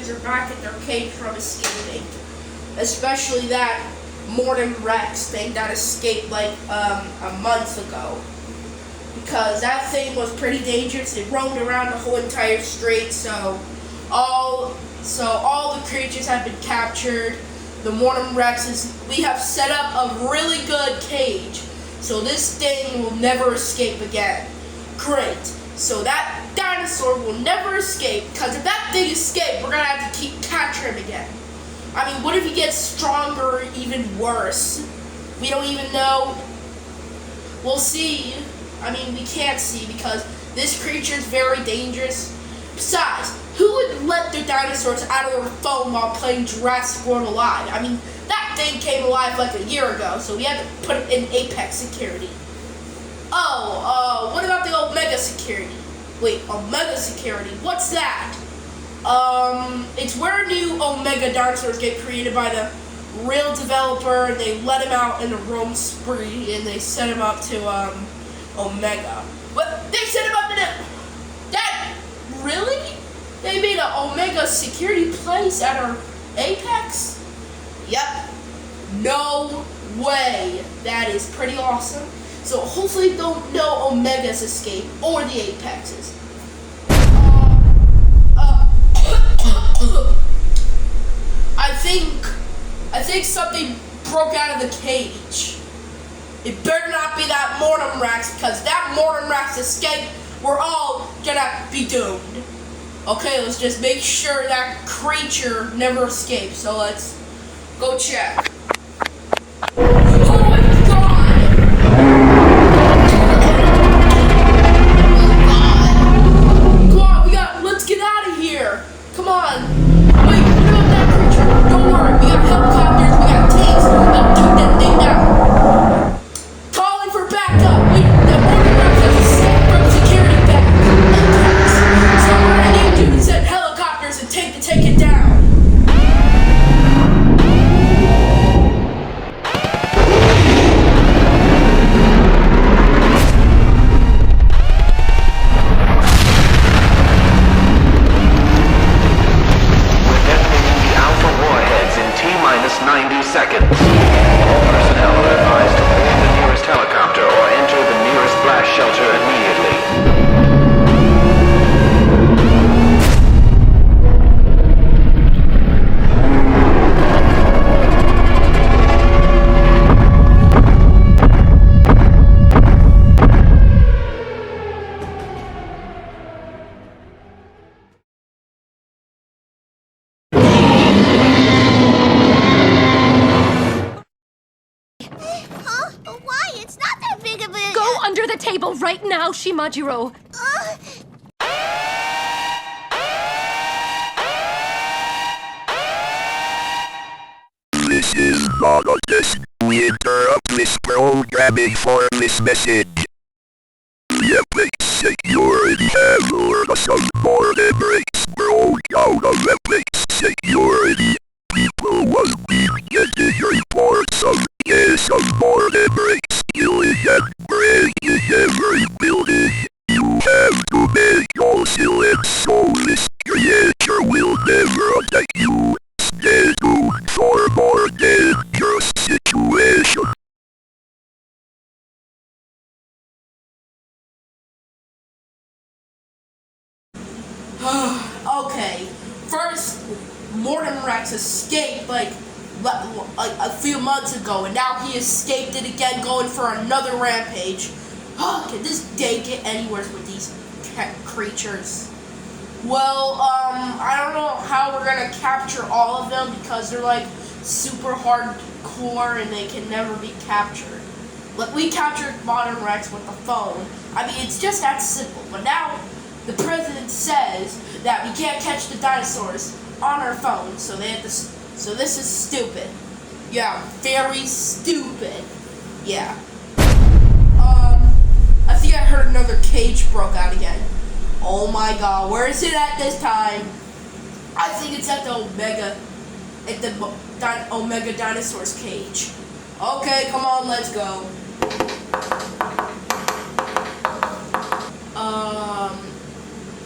creatures are back in their cage from escaping. Especially that Mortem Rex thing that escaped like a month ago. Because that thing was pretty dangerous. It roamed around the whole entire strait, so all the creatures have been captured. The Mortem Rexes, we have set up a really good cage, so this thing will never escape again. Great. So that dinosaur will never escape, because if that thing escaped, we're gonna have to keep capturing him again. I mean, what if he gets stronger or even worse? We don't even know. We'll see. I mean, we can't see because this creature is very dangerous. Besides, who would let their dinosaurs out of their phone while playing Jurassic World Alive? I mean, that thing came alive like a year ago, so we had to put it in Apex security. What about the Omega security? Wait, Omega security, what's that? It's where new Omega dinosaurs get created by the real developer, and they let him out in a roam spree, and they set him up to, Omega. What? They set him up in that? Really? They made an Omega security place at our Apex? Yep. No way. That is pretty awesome. So hopefully don't know Omega's escape or the Apexes. I think something broke out of the cage. It better not be that Mortem Rex, because that Mortem Rex escaped, we're all gonna be doomed. Okay, let's just make sure that creature never escapes. So let's go check. Oh my god! Come on, let's get out of here. Come on. Wait, what about that creature? Don't worry, we got helicopters, we got tanks, I'll shoot that thing down. Calling for backup. Wait, the Mortem Rex has escaped from security back. So what I need to do is send helicopters and take it down. Under the table right now, Shimajiro. This is not a test. We interrupt this programming for this message. The Epic Security have ordered some Mortem Rex broke out of Epic Security. People will be getting reports of EAS of Mortem Rex killing and breaking every building. You have to make all silence so this creature will never attack you. Stay tuned for more dangerous situations. Okay, first Mortem Rex escaped like a few months ago, and now he escaped it again, going for another rampage. Can this day get any worse with these creatures? Well, I don't know how we're gonna capture all of them because they're like super hardcore and they can never be captured. Like, we captured Mortem Rex with the phone. I mean, it's just that simple. But now the president says that we can't catch the dinosaurs on our phone, so they have to. So this is stupid. Yeah, very stupid. Yeah. I think I heard another cage broke out again. Oh my god, where is it at this time? I think it's at the Omega Dinosaur's cage. Okay, come on, let's go.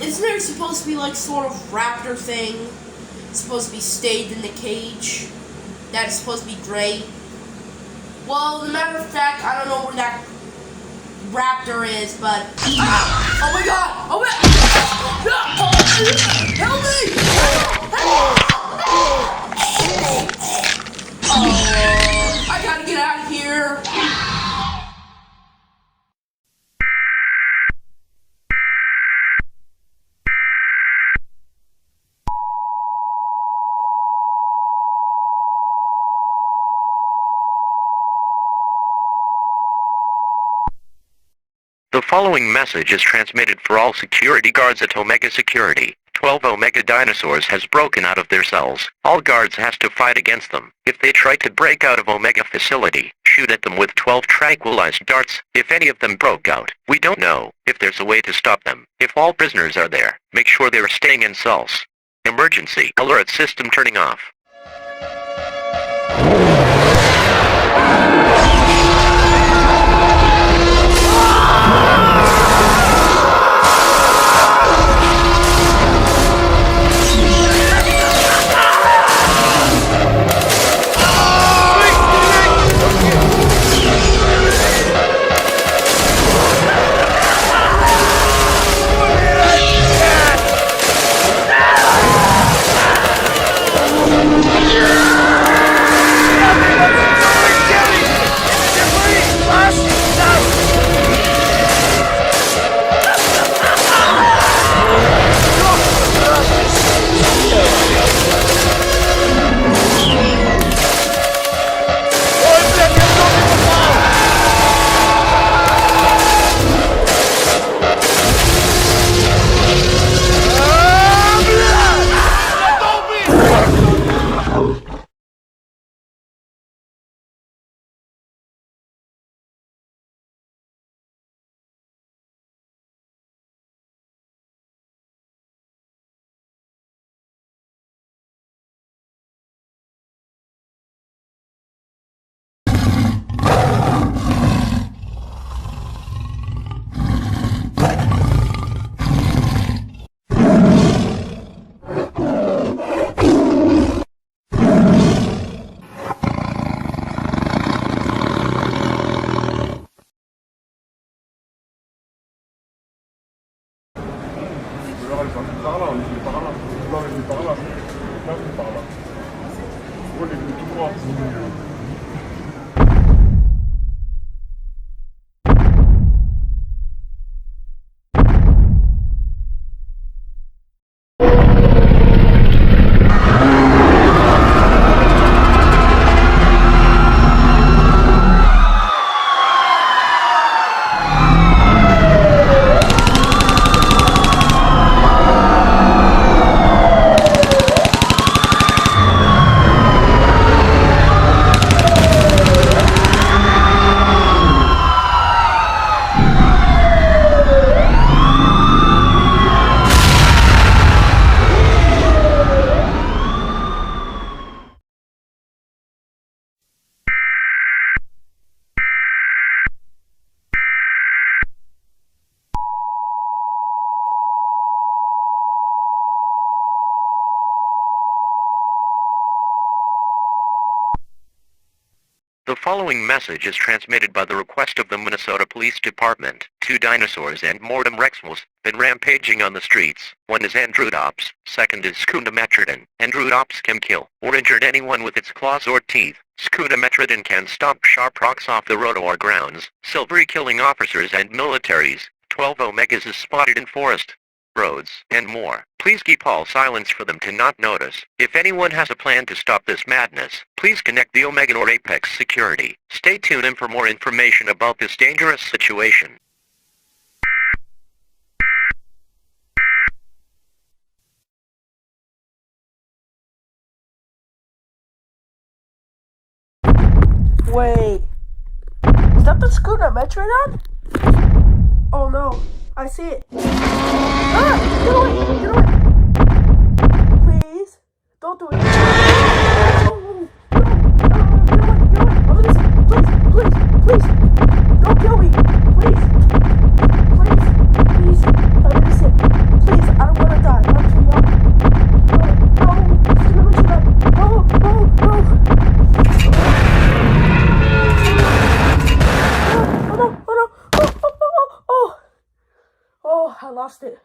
Isn't there supposed to be like sort of raptor thing is supposed to be stayed in the cage. That is supposed to be gray. Well, as a matter of fact, I don't know where that raptor is, but oh my god! Oh my! Help me! Oh, I gotta get out of here. The following message is transmitted for all security guards at Omega Security. 12 Omega dinosaurs has broken out of their cells. All guards has to fight against them. If they try to break out of Omega facility, shoot at them with 12 tranquilized darts. If any of them broke out, we don't know if there's a way to stop them. If all prisoners are there, make sure they are staying in cells. Emergency alert system turning off. Par là, on est par là. Non, on est par là. Là, on est par là. On est tout droit. The following message is transmitted by the request of the Minnesota Police Department. 2 dinosaurs and Mortem Rexmos been rampaging on the streets. One is Androidops, second is Scudametrodon. Androidops can kill or injure anyone with its claws or teeth. Scudametrodon can stomp sharp rocks off the road or grounds, silvery killing officers and militaries. 12 Omegas is spotted in forest, roads, and more. Please keep all silence for them to not notice. If anyone has a plan to stop this madness, please connect the Omega or Apex Security. Stay tuned in for more information about this dangerous situation. Wait, is that the Scudametrodon? Oh no, I see it. Ah! Get away! Get away! Please, don't do it. No! Get away! I'm innocent. Please! Don't kill me! Please! I'm innocent. Please, I don't want to die. I'm too young. No! I lost it.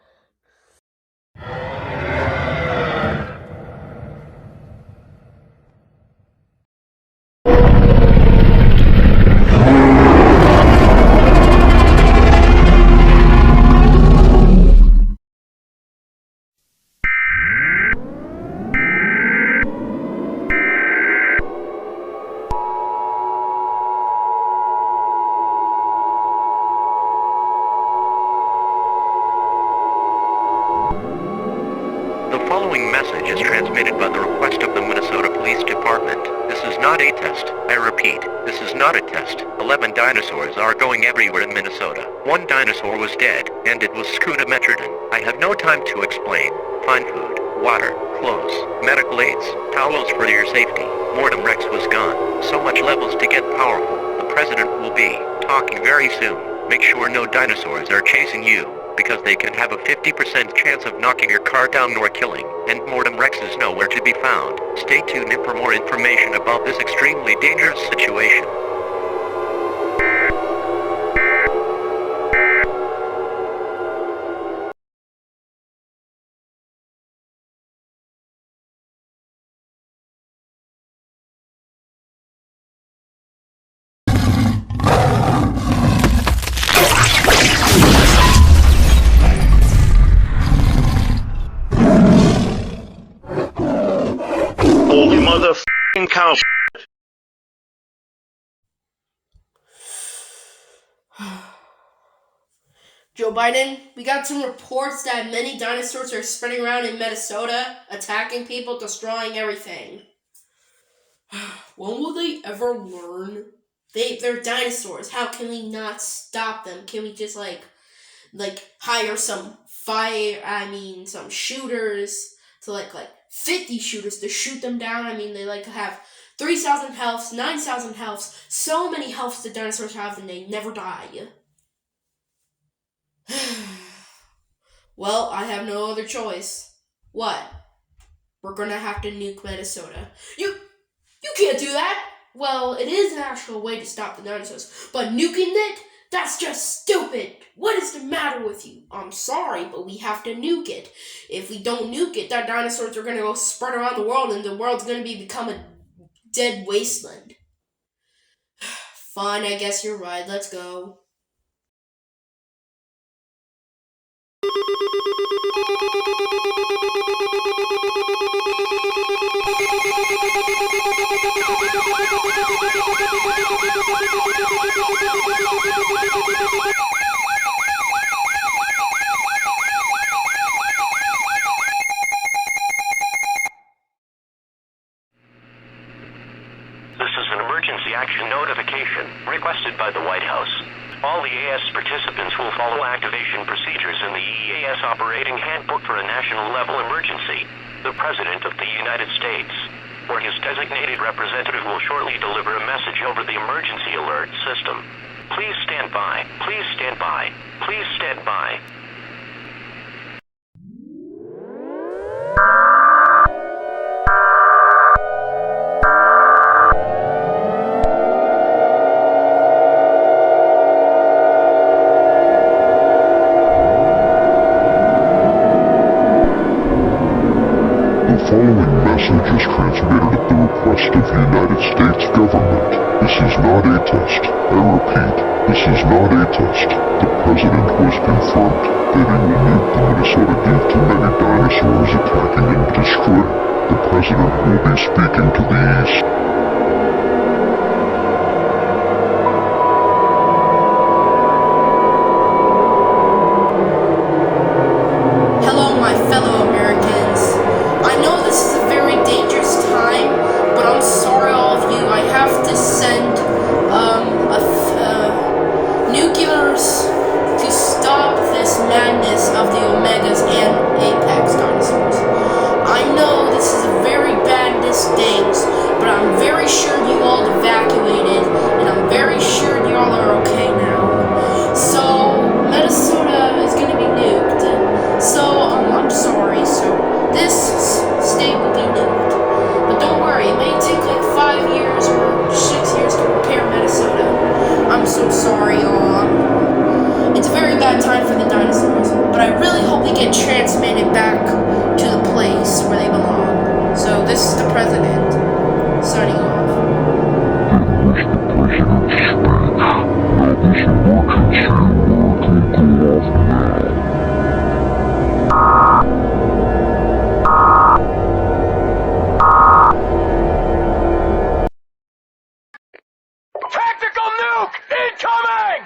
The following message is transmitted by the request of the Minnesota Police Department. This is not a test. I repeat, this is not a test. 11 dinosaurs are going everywhere in Minnesota. One dinosaur was dead, and it was Scootametrodon. I have no time to explain. Find food, water, clothes, medical aids, towels for your safety. Mortem Rex was gone. So much levels to get powerful. The president will be talking very soon. Make sure no dinosaurs are chasing you, because they can have a 50% chance of knocking your car down or killing, and Mortem Rex is nowhere to be found. Stay tuned in for more information about this extremely dangerous situation. Holy motherfucking cow. Joe Biden, we got some reports that many dinosaurs are spreading around in Minnesota, attacking people, destroying everything. When will they ever learn? They're dinosaurs. How can we not stop them? Can we just like hire some shooters to like 50 shooters to shoot them down? I mean, they have 3,000 healths, 9,000 healths, so many healths the dinosaurs have, and they never die. Well, I have no other choice. What? We're gonna have to nuke Minnesota. You can't do that! Well, it is an actual way to stop the dinosaurs, but nuking it? That's just stupid! What is the matter with you? I'm sorry, but we have to nuke it. If we don't nuke it, that dinosaurs are gonna go spread around the world, and the world's gonna become a dead wasteland. Fine, I guess you're right. Let's go. This is an emergency action notification requested by the White House. All the EAS participants will follow activation procedures in the EAS operating handbook for a national level emergency. The President of the United States or his designated representative will shortly deliver a message over the emergency alert system. Please stand by. Please stand by. Please stand by. The following message is transmitted at the request of the United States government. This is not a test. I repeat, this is not a test. The President was confirmed that he will nuke the Minnesota due to many dinosaurs attacking and destroying. The President will be speaking to the EAS. Hello, my fellow Americans. I know this is a very dangerous time, but I'm sorry, all of you. I have to send nuclears to stop this madness of the Omegas and Apex dinosaurs. I know this is a very bad stings, but I'm very sure you all evacuated, and I'm very sure you all are okay now. So, Minnesota is going to be nuked. So, I'm sorry. So, this state will be nuked. But don't worry, it may take like 5 years or 6 years to repair Minnesota. I'm so sorry, y'all. It's a very bad time for the dinosaurs, but I Tactical nuke incoming!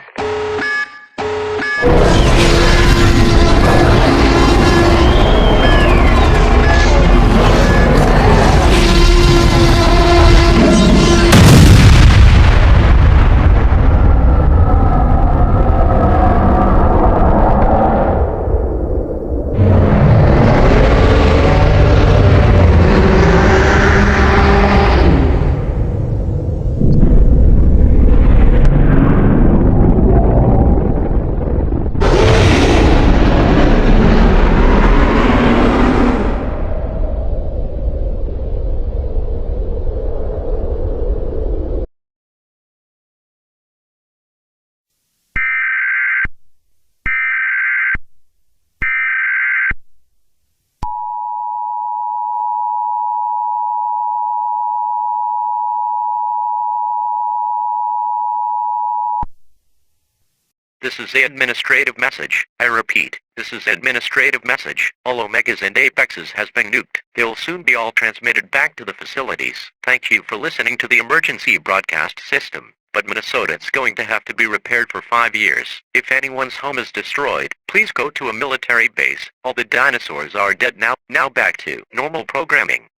This is the administrative message. I repeat, this is administrative message. All Omegas and Apexes has been nuked. They will soon be all transmitted back to the facilities. Thank you for listening to the emergency broadcast system. But Minnesota is going to have to be repaired for 5 years. If anyone's home is destroyed, please go to a military base. All the dinosaurs are dead now. Now back to normal programming.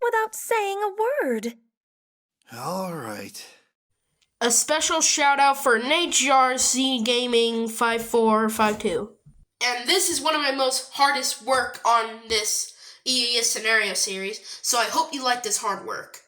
Without saying a word. All right. A special shout out for Nate JRC Gaming 5452. And this is one of my most hardest work on this EAS scenario series, so I hope you like this hard work.